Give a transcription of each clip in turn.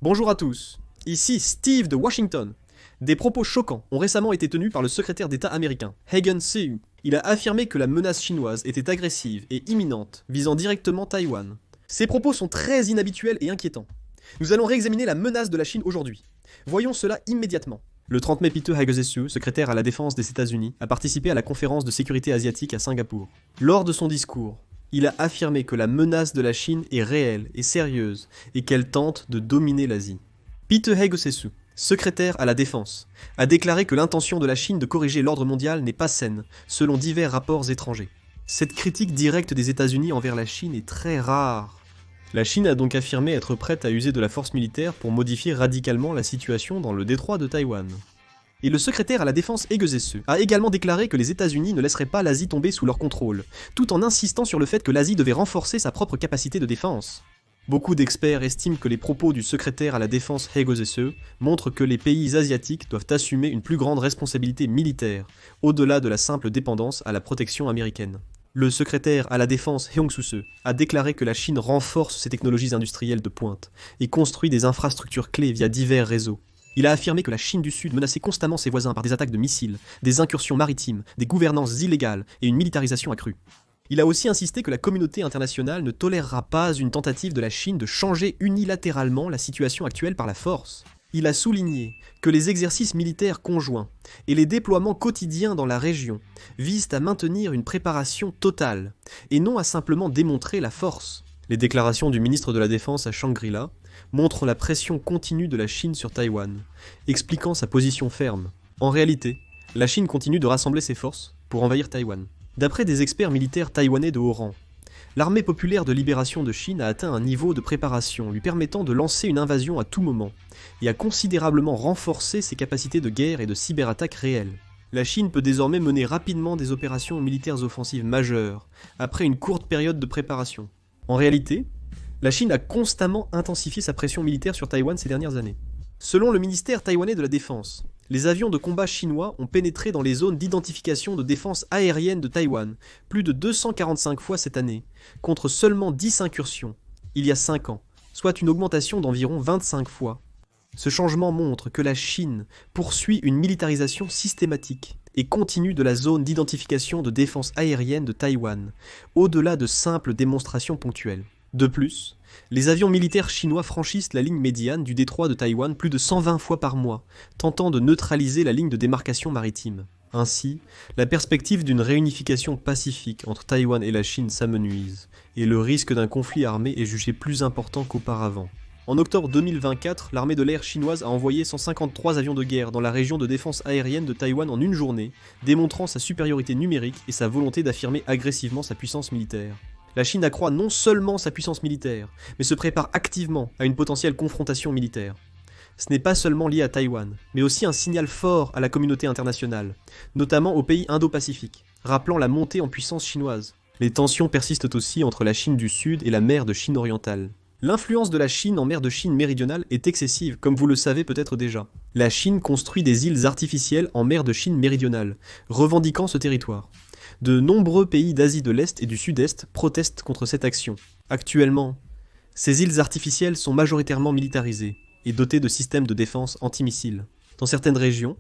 Bonjour à tous, ici Steve de Washington. Des propos choquants ont récemment été tenus par le secrétaire d'État américain, Hagen Seu. Il a affirmé que la menace chinoise était agressive et imminente, visant directement Taïwan. Ces propos sont très inhabituels et inquiétants. Nous allons réexaminer la menace de la Chine aujourd'hui. Voyons cela immédiatement. Le 30 mai, Peter Hegseth, secrétaire à la défense des États-Unis, a participé à la conférence de sécurité asiatique à Singapour. Lors de son discours, il a affirmé que la menace de la Chine est réelle et sérieuse et qu'elle tente de dominer l'Asie. Peter Hegseth, secrétaire à la défense, a déclaré que l'intention de la Chine de corriger l'ordre mondial n'est pas saine, selon divers rapports étrangers. Cette critique directe des États-Unis envers la Chine est très rare. La Chine a donc affirmé être prête à user de la force militaire pour modifier radicalement la situation dans le détroit de Taïwan. Et le secrétaire à la défense Hegseth a également déclaré que les États-Unis ne laisseraient pas l'Asie tomber sous leur contrôle, tout en insistant sur le fait que l'Asie devait renforcer sa propre capacité de défense. Beaucoup d'experts estiment que les propos du secrétaire à la défense Hegseth montrent que les pays asiatiques doivent assumer une plus grande responsabilité militaire, au-delà de la simple dépendance à la protection américaine. Le secrétaire à la défense Heong Soo-se a déclaré que la Chine renforce ses technologies industrielles de pointe et construit des infrastructures clés via divers réseaux. Il a affirmé que la Chine du Sud menaçait constamment ses voisins par des attaques de missiles, des incursions maritimes, des gouvernances illégales et une militarisation accrue. Il a aussi insisté que la communauté internationale ne tolérera pas une tentative de la Chine de changer unilatéralement la situation actuelle par la force. Il a souligné que les exercices militaires conjoints et les déploiements quotidiens dans la région visent à maintenir une préparation totale, et non à simplement démontrer la force. Les déclarations du ministre de la Défense à Shangri-La montrent la pression continue de la Chine sur Taïwan, expliquant sa position ferme. En réalité, la Chine continue de rassembler ses forces pour envahir Taïwan. D'après des experts militaires taïwanais de haut rang, l'armée populaire de libération de Chine a atteint un niveau de préparation lui permettant de lancer une invasion à tout moment, et a considérablement renforcé ses capacités de guerre et de cyberattaque réelles. La Chine peut désormais mener rapidement des opérations militaires offensives majeures, après une courte période de préparation. En réalité, la Chine a constamment intensifié sa pression militaire sur Taïwan ces dernières années. Selon le ministère taïwanais de la Défense, les avions de combat chinois ont pénétré dans les zones d'identification de défense aérienne de Taïwan plus de 245 fois cette année, contre seulement 10 incursions, il y a 5 ans, soit une augmentation d'environ 25 fois. Ce changement montre que la Chine poursuit une militarisation systématique et continue de la zone d'identification de défense aérienne de Taïwan, au-delà de simples démonstrations ponctuelles. De plus, les avions militaires chinois franchissent la ligne médiane du détroit de Taïwan plus de 120 fois par mois, tentant de neutraliser la ligne de démarcation maritime. Ainsi, la perspective d'une réunification pacifique entre Taïwan et la Chine s'amenuise, et le risque d'un conflit armé est jugé plus important qu'auparavant. En octobre 2024, l'armée de l'air chinoise a envoyé 153 avions de guerre dans la région de défense aérienne de Taïwan en une journée, démontrant sa supériorité numérique et sa volonté d'affirmer agressivement sa puissance militaire. La Chine accroît non seulement sa puissance militaire, mais se prépare activement à une potentielle confrontation militaire. Ce n'est pas seulement lié à Taïwan, mais aussi un signal fort à la communauté internationale, notamment aux pays indo-pacifiques, rappelant la montée en puissance chinoise. Les tensions persistent aussi entre la Chine du Sud et la mer de Chine orientale. L'influence de la Chine en mer de Chine méridionale est excessive, comme vous le savez peut-être déjà. La Chine construit des îles artificielles en mer de Chine méridionale, revendiquant ce territoire. De nombreux pays d'Asie de l'Est et du Sud-Est protestent contre cette action. Actuellement, ces îles artificielles sont majoritairement militarisées et dotées de systèmes de défense antimissiles. Dans certaines régions,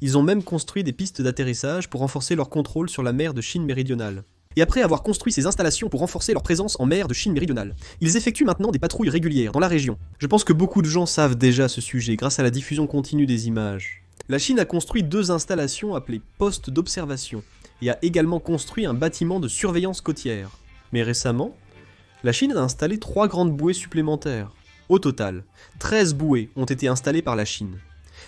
ils ont même construit des pistes d'atterrissage pour renforcer leur contrôle sur la mer de Chine méridionale. Et après avoir construit ces installations pour renforcer leur présence en mer de Chine méridionale, ils effectuent maintenant des patrouilles régulières dans la région. Je pense que beaucoup de gens savent déjà ce sujet grâce à la diffusion continue des images. La Chine a construit 2 installations appelées postes d'observation et a également construit un bâtiment de surveillance côtière. Mais récemment, la Chine a installé 3 grandes bouées supplémentaires. Au total, 13 bouées ont été installées par la Chine.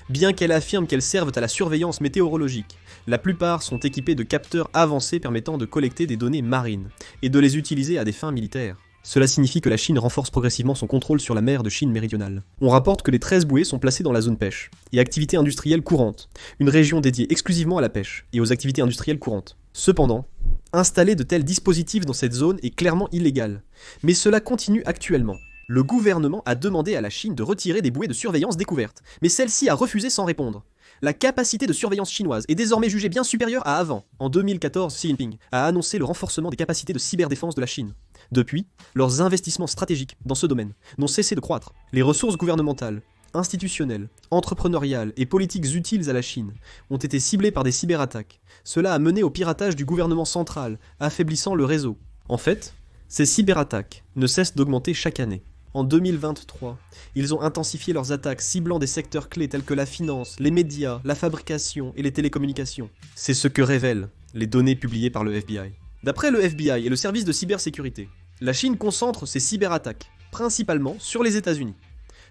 Bien qu'elle affirme qu'elles servent à la surveillance météorologique, la plupart sont équipées de capteurs avancés permettant de collecter des données marines et de les utiliser à des fins militaires. Cela signifie que la Chine renforce progressivement son contrôle sur la mer de Chine méridionale. On rapporte que les 13 bouées sont placées dans la zone pêche et activités industrielles courantes, une région dédiée exclusivement à la pêche et aux activités industrielles courantes. Cependant, installer de tels dispositifs dans cette zone est clairement illégal, mais cela continue actuellement. Le gouvernement a demandé à la Chine de retirer des bouées de surveillance découvertes, mais celle-ci a refusé sans répondre. La capacité de surveillance chinoise est désormais jugée bien supérieure à avant. En 2014, Xi Jinping a annoncé le renforcement des capacités de cyberdéfense de la Chine. Depuis, leurs investissements stratégiques dans ce domaine n'ont cessé de croître. Les ressources gouvernementales, institutionnelles, entrepreneuriales et politiques utiles à la Chine ont été ciblées par des cyberattaques. Cela a mené au piratage du gouvernement central, affaiblissant le réseau. En fait, ces cyberattaques ne cessent d'augmenter chaque année. En 2023, ils ont intensifié leurs attaques ciblant des secteurs clés tels que la finance, les médias, la fabrication et les télécommunications. C'est ce que révèlent les données publiées par le FBI. D'après le FBI et le service de cybersécurité, la Chine concentre ses cyberattaques, principalement sur les États-Unis.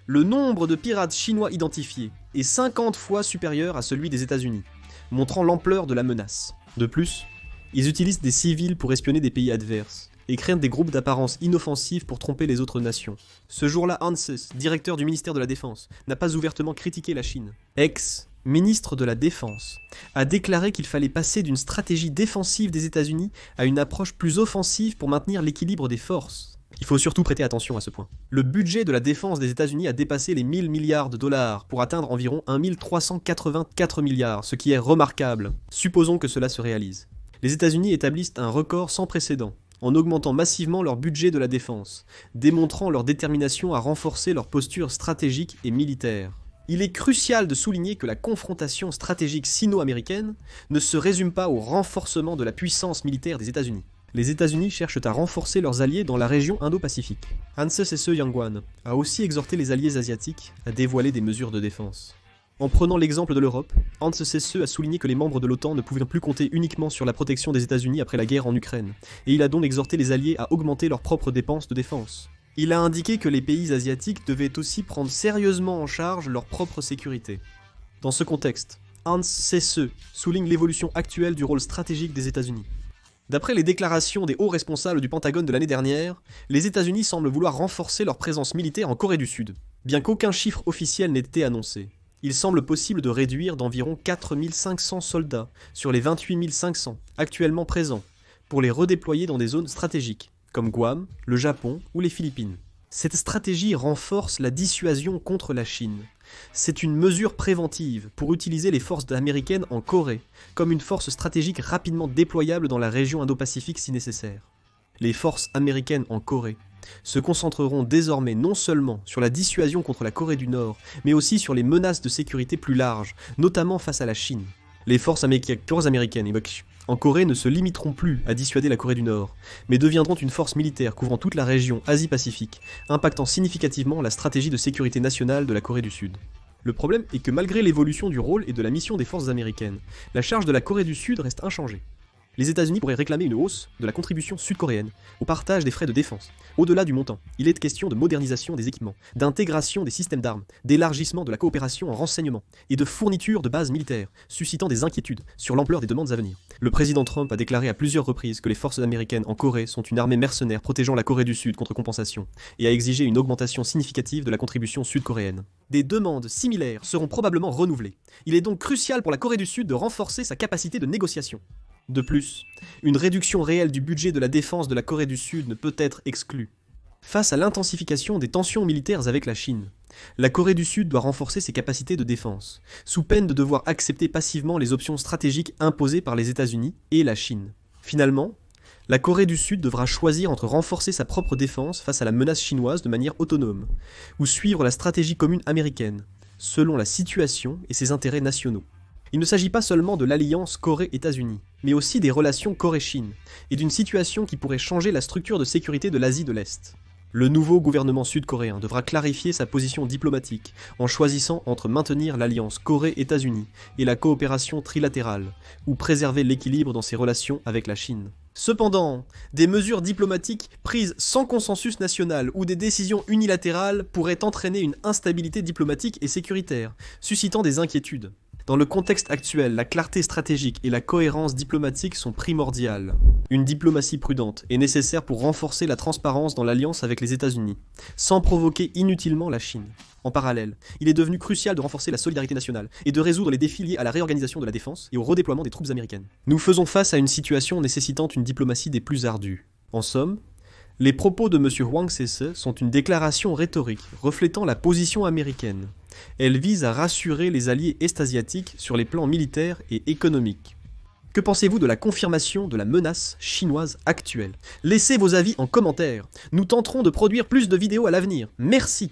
Le nombre de pirates chinois identifiés est 50 fois supérieur à celui des États-Unis, montrant l'ampleur de la menace. De plus, ils utilisent des civils pour espionner des pays adverses et créent des groupes d'apparence inoffensive pour tromper les autres nations. Ce jour-là, Hanses, directeur du ministère de la Défense, n'a pas ouvertement critiqué la Chine. Ex-ministre de la Défense a déclaré qu'il fallait passer d'une stratégie défensive des États-Unis à une approche plus offensive pour maintenir l'équilibre des forces. Il faut surtout prêter attention à ce point. Le budget de la défense des États-Unis a dépassé les 1000 milliards de dollars pour atteindre environ 1384 milliards, ce qui est remarquable. Supposons que cela se réalise. Les États-Unis établissent un record sans précédent en augmentant massivement leur budget de la défense, démontrant leur détermination à renforcer leur posture stratégique et militaire. Il est crucial de souligner que la confrontation stratégique sino-américaine ne se résume pas au renforcement de la puissance militaire des États-Unis. Les États-Unis cherchent à renforcer leurs alliés dans la région Indo-Pacifique. Hanses Sese Yangguan a aussi exhorté les alliés asiatiques à dévoiler des mesures de défense. En prenant l'exemple de l'Europe, Hanses Sese a souligné que les membres de l'OTAN ne pouvaient plus compter uniquement sur la protection des États-Unis après la guerre en Ukraine, et il a donc exhorté les alliés à augmenter leurs propres dépenses de défense. Il a indiqué que les pays asiatiques devaient aussi prendre sérieusement en charge leur propre sécurité. Dans ce contexte, Hanses Sese souligne l'évolution actuelle du rôle stratégique des États-Unis. D'après les déclarations des hauts responsables du Pentagone de l'année dernière, les États-Unis semblent vouloir renforcer leur présence militaire en Corée du Sud. Bien qu'aucun chiffre officiel n'ait été annoncé, il semble possible de réduire d'environ 4500 soldats sur les 28 500 actuellement présents pour les redéployer dans des zones stratégiques, comme Guam, le Japon ou les Philippines. Cette stratégie renforce la dissuasion contre la Chine. C'est une mesure préventive pour utiliser les forces américaines en Corée, comme une force stratégique rapidement déployable dans la région Indo-Pacifique si nécessaire. Les forces américaines en Corée se concentreront désormais non seulement sur la dissuasion contre la Corée du Nord, mais aussi sur les menaces de sécurité plus larges, notamment face à la Chine. Les forces américaines en Corée ne se limiteront plus à dissuader la Corée du Nord, mais deviendront une force militaire couvrant toute la région Asie-Pacifique, impactant significativement la stratégie de sécurité nationale de la Corée du Sud. Le problème est que malgré l'évolution du rôle et de la mission des forces américaines, la charge de la Corée du Sud reste inchangée. Les États-Unis pourraient réclamer une hausse de la contribution sud-coréenne au partage des frais de défense. Au-delà du montant, il est question de modernisation des équipements, d'intégration des systèmes d'armes, d'élargissement de la coopération en renseignement et de fourniture de bases militaires, suscitant des inquiétudes sur l'ampleur des demandes à venir. Le président Trump a déclaré à plusieurs reprises que les forces américaines en Corée sont une armée mercenaire protégeant la Corée du Sud contre compensation, et a exigé une augmentation significative de la contribution sud-coréenne. Des demandes similaires seront probablement renouvelées. Il est donc crucial pour la Corée du Sud de renforcer sa capacité de négociation. De plus, une réduction réelle du budget de la défense de la Corée du Sud ne peut être exclue. Face à l'intensification des tensions militaires avec la Chine, la Corée du Sud doit renforcer ses capacités de défense, sous peine de devoir accepter passivement les options stratégiques imposées par les États-Unis et la Chine. Finalement, la Corée du Sud devra choisir entre renforcer sa propre défense face à la menace chinoise de manière autonome, ou suivre la stratégie commune américaine, selon la situation et ses intérêts nationaux. Il ne s'agit pas seulement de l'alliance Corée-États-Unis, mais aussi des relations Corée-Chine, et d'une situation qui pourrait changer la structure de sécurité de l'Asie de l'Est. Le nouveau gouvernement sud-coréen devra clarifier sa position diplomatique en choisissant entre maintenir l'alliance Corée-États-Unis et la coopération trilatérale, ou préserver l'équilibre dans ses relations avec la Chine. Cependant, des mesures diplomatiques prises sans consensus national ou des décisions unilatérales pourraient entraîner une instabilité diplomatique et sécuritaire, suscitant des inquiétudes. Dans le contexte actuel, la clarté stratégique et la cohérence diplomatique sont primordiales. Une diplomatie prudente est nécessaire pour renforcer la transparence dans l'alliance avec les États-Unis, sans provoquer inutilement la Chine. En parallèle, il est devenu crucial de renforcer la solidarité nationale et de résoudre les défis liés à la réorganisation de la défense et au redéploiement des troupes américaines. Nous faisons face à une situation nécessitant une diplomatie des plus ardues. En somme, les propos de M. Hwang Sese sont une déclaration rhétorique reflétant la position américaine. Elle vise à rassurer les alliés est-asiatiques sur les plans militaires et économiques. Que pensez-vous de la confirmation de la menace chinoise actuelle? Laissez vos avis en commentaire. Nous tenterons de produire plus de vidéos à l'avenir. Merci.